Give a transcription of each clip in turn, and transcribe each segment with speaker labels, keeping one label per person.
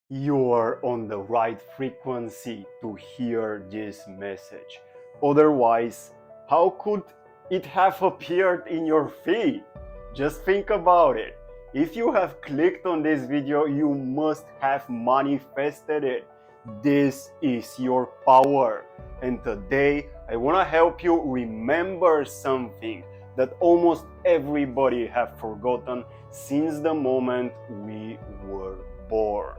Speaker 1: You are on the right frequency to hear this message. Otherwise, how could it have appeared in your feed? Just think about it. If you have clicked on this video, you must have manifested it. This is your power. And today, I want to help you remember something that almost everybody have forgotten since the moment we were born.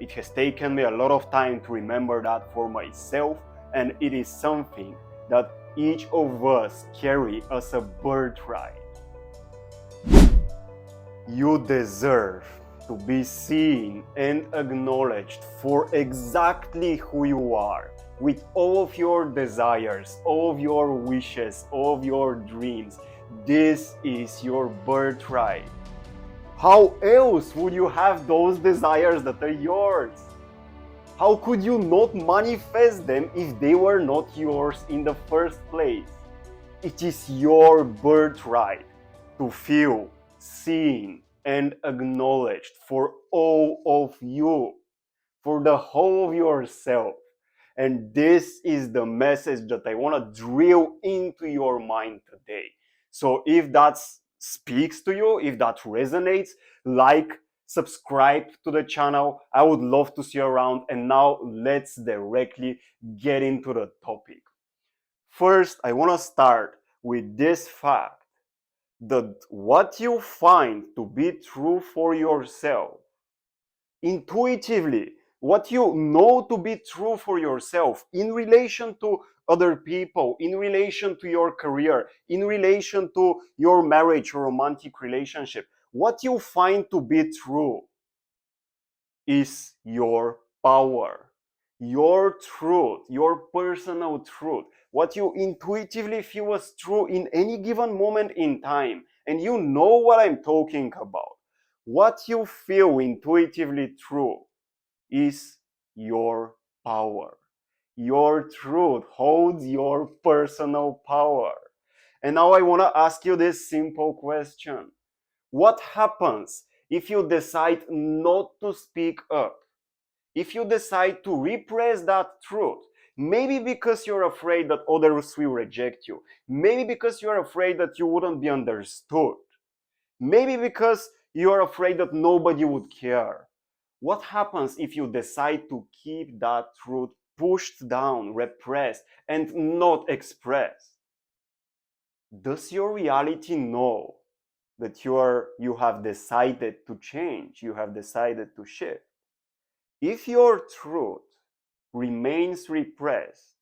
Speaker 1: It has taken me a lot of time to remember that for myself, and it is something that each of us carry as a birthright. You deserve to be seen and acknowledged for exactly who you are, with all of your desires, all of your wishes, all of your dreams. This is your birthright. How else would you have those desires that are yours? How could you not manifest them if they were not yours in the first place? It is your birthright to feel seen and acknowledged for all of you, for the whole of yourself. And this is the message that I want to drill into your mind today. So if that speaks to you, if that resonates, like, subscribe to the channel. I would love to see you around. And now let's directly get into the topic. First, I want to start with this fact that what you find to be true for yourself intuitively, what you know to be true for yourself in relation to other people, in relation to your career, in relation to your marriage or romantic relationship, what you find to be true is your power, your truth, your personal truth, what you intuitively feel as true in any given moment in time. And you know what I'm talking about. What you feel intuitively true is your power. Your truth holds your personal power. And now I want to ask you this simple question. What happens if you decide not to speak up? If you decide to repress that truth? Maybe because you're afraid that others will reject you. Maybe because you're afraid that you wouldn't be understood. Maybe because you're afraid that nobody would care. What happens if you decide to keep that truth pushed down, repressed, and not expressed? Does your reality know that you have decided to change, you have decided to shift? If your truth remains repressed,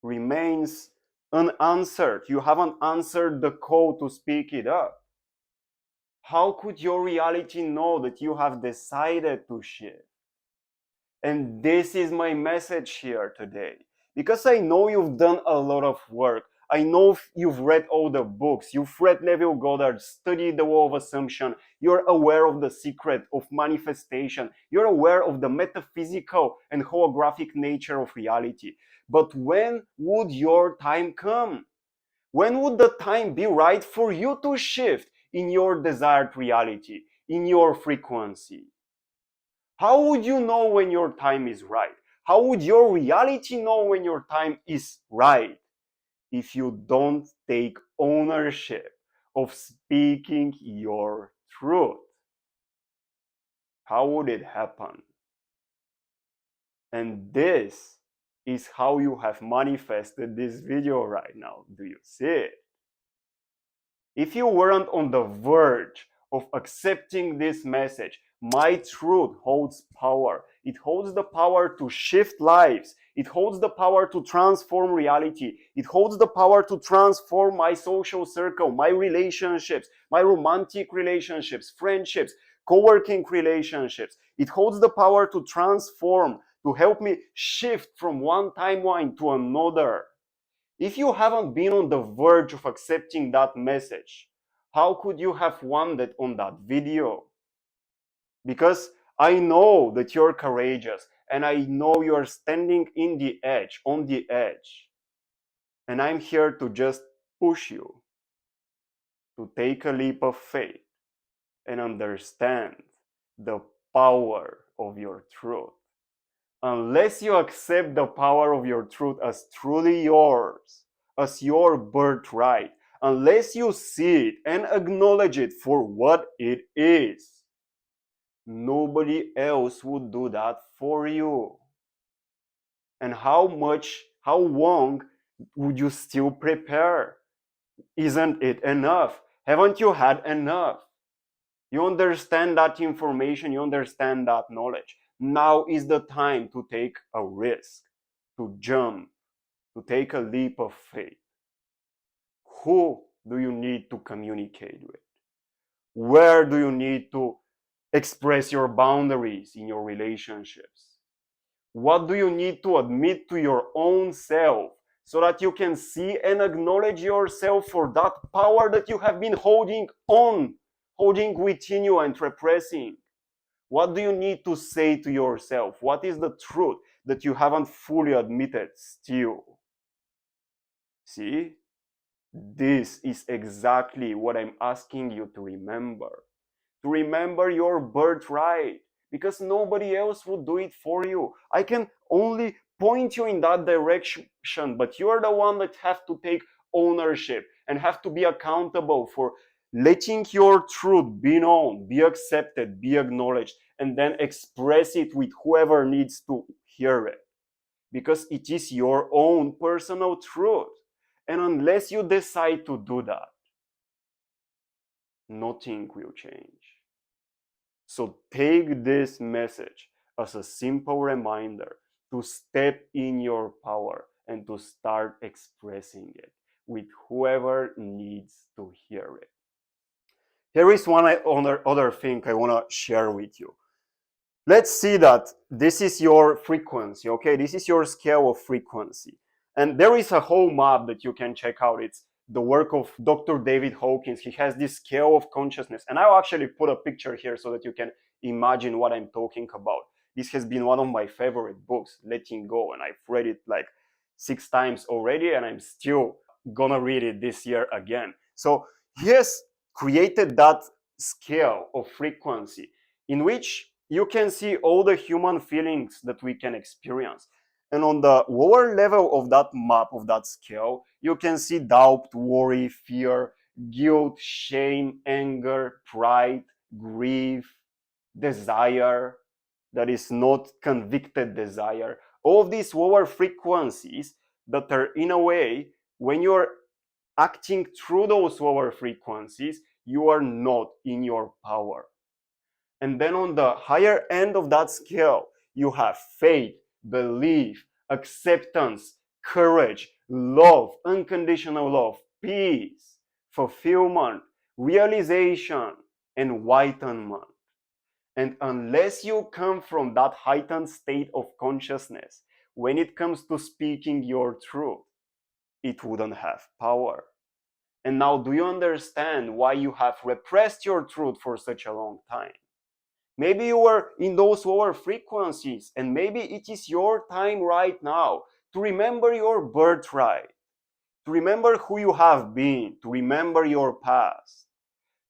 Speaker 1: remains unanswered, you haven't answered the call to speak it up, how could your reality know that you have decided to shift? And this is my message here today. Because I know you've done a lot of work. I know you've read all the books. You've read Neville Goddard, studied the Law of Assumption. You're aware of the secret of manifestation. You're aware of the metaphysical and holographic nature of reality. But when would your time come? When would the time be right for you to shift in your desired reality, in your frequency? How would you know when your time is right? How would your reality know when your time is right if you don't take ownership of speaking your truth? How would it happen? And this is how you have manifested this video right now. Do you see it? If you weren't on the verge of accepting this message, my truth holds power. It holds the power to shift lives. It holds the power to transform reality. It holds the power to transform my social circle, my relationships, my romantic relationships, friendships, co-working relationships. It holds the power to transform, to help me shift from one timeline to another. If you haven't been on the verge of accepting that message, how could you have wanted on that video? Because I know that you're courageous and I know you're standing in the edge, on the edge. And I'm here to just push you to take a leap of faith and understand the power of your truth. Unless you accept the power of your truth as truly yours, as your birthright, unless you see it and acknowledge it for what it is, nobody else would do that for you. And how long would you still prepare? Isn't it enough? Haven't you had enough? You understand that information, you understand that knowledge. Now is the time to take a risk, to jump, to take a leap of faith. Who do you need to communicate with? Where do you need to express your boundaries in your relationships? What do you need to admit to your own self so that you can see and acknowledge yourself for that power that you have been holding within you and repressing? What do you need to say to yourself? What is the truth that you haven't fully admitted still? See? This is exactly what I'm asking you to remember. To remember your birthright, because nobody else would do it for you. I can only point you in that direction, but you're the one that have to take ownership and have to be accountable for letting your truth be known, be accepted, be acknowledged, and then express it with whoever needs to hear it. Because it is your own personal truth. And unless you decide to do that, nothing will change. So take this message as a simple reminder to step in your power and to start expressing it with whoever needs to hear it. Here is one other thing I want to share with you. Let's see that this is your frequency, okay? This is your scale of frequency. And there is a whole map that you can check out. It's the work of Dr. David Hawkins. He has this scale of consciousness. And I'll actually put a picture here so that you can imagine what I'm talking about. This has been one of my favorite books, Letting Go. And I've read it like 6 times already, and I'm still gonna read it this year again. So he has created that scale of frequency in which you can see all the human feelings that we can experience. And on the lower level of that map, of that scale, you can see doubt, worry, fear, guilt, shame, anger, pride, grief, desire that is not convicted desire. All of these lower frequencies that are, in a way, when you're acting through those lower frequencies, you are not in your power. And then on the higher end of that scale, you have faith, belief, acceptance, courage, love, unconditional love, peace, fulfillment, realization, and enlightenment. And unless you come from that heightened state of consciousness, when it comes to speaking your truth, it wouldn't have power. And now, do you understand why you have repressed your truth for such a long time? Maybe you were in those lower frequencies, and maybe it is your time right now to remember your birthright, to remember who you have been, to remember your past,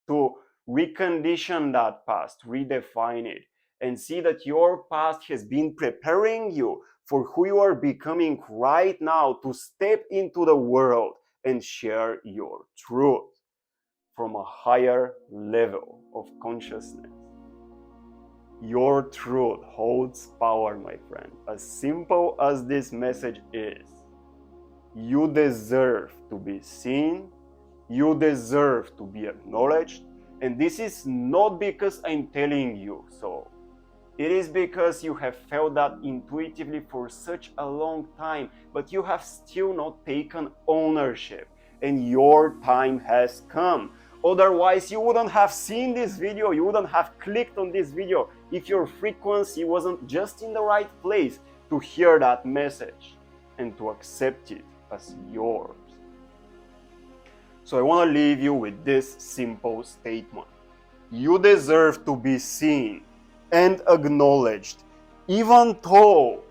Speaker 1: to recondition that past, redefine it, and see that your past has been preparing you for who you are becoming right now to step into the world and share your truth from a higher level of consciousness. Your truth holds power, my friend. As simple as this message is, you deserve to be seen, you deserve to be acknowledged, and this is not because I'm telling you so. It is because you have felt that intuitively for such a long time, but you have still not taken ownership, and your time has come. Otherwise, you wouldn't have seen this video, you wouldn't have clicked on this video if your frequency wasn't just in the right place to hear that message and to accept it as yours. So I want to leave you with this simple statement. You deserve to be seen and acknowledged, even though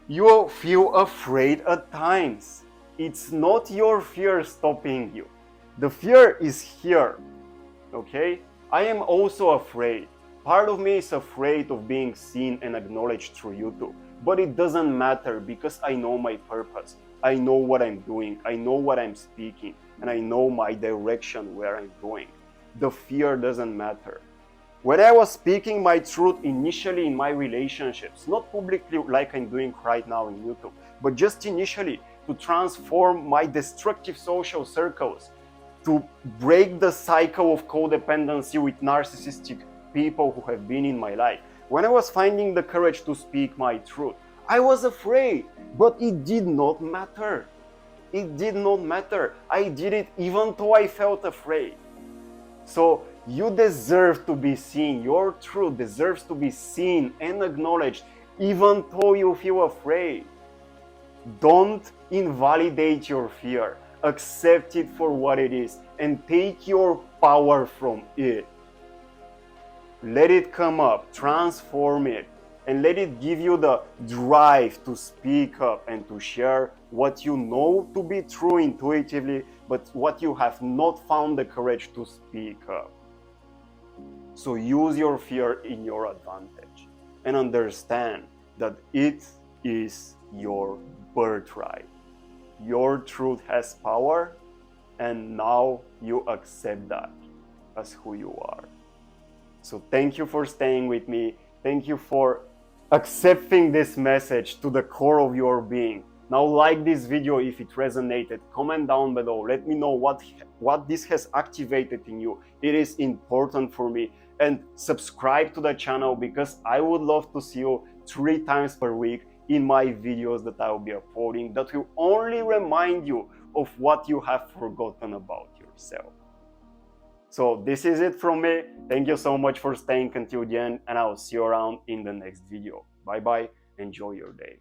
Speaker 1: you feel afraid at times. It's not your fear stopping you. The fear is here, okay? I am also afraid. Part of me is afraid of being seen and acknowledged through YouTube, but it doesn't matter because I know my purpose. I know what I'm doing, I know what I'm speaking, and I know my direction where I'm going. The fear doesn't matter. When I was speaking my truth initially in my relationships, not publicly like I'm doing right now in YouTube, but just initially to transform my destructive social circles, to break the cycle of codependency with narcissistic people who have been in my life. When I was finding the courage to speak my truth, I was afraid, but it did not matter. It did not matter. I did it even though I felt afraid. So you deserve to be seen. Your truth deserves to be seen and acknowledged, even though you feel afraid. Don't invalidate your fear. Accept it for what it is and take your power from it. Let it come up, transform it, and let it give you the drive to speak up and to share what you know to be true intuitively, but what you have not found the courage to speak up. So use your fear in your advantage and understand that it is your birthright. Your truth has power, and now you accept that as who you are. So thank you for staying with me. Thank you for accepting this message to the core of your being. Now like this video if it resonated, comment down below, let me know what this has activated in you. It is important for me. And subscribe to the channel because I would love to see you 3 times per week in my videos that I will be uploading that will only remind you of what you have forgotten about yourself. So this is it from me. Thank you so much for staying until the end, and I'll see you around in the next video. Bye bye. Enjoy your day.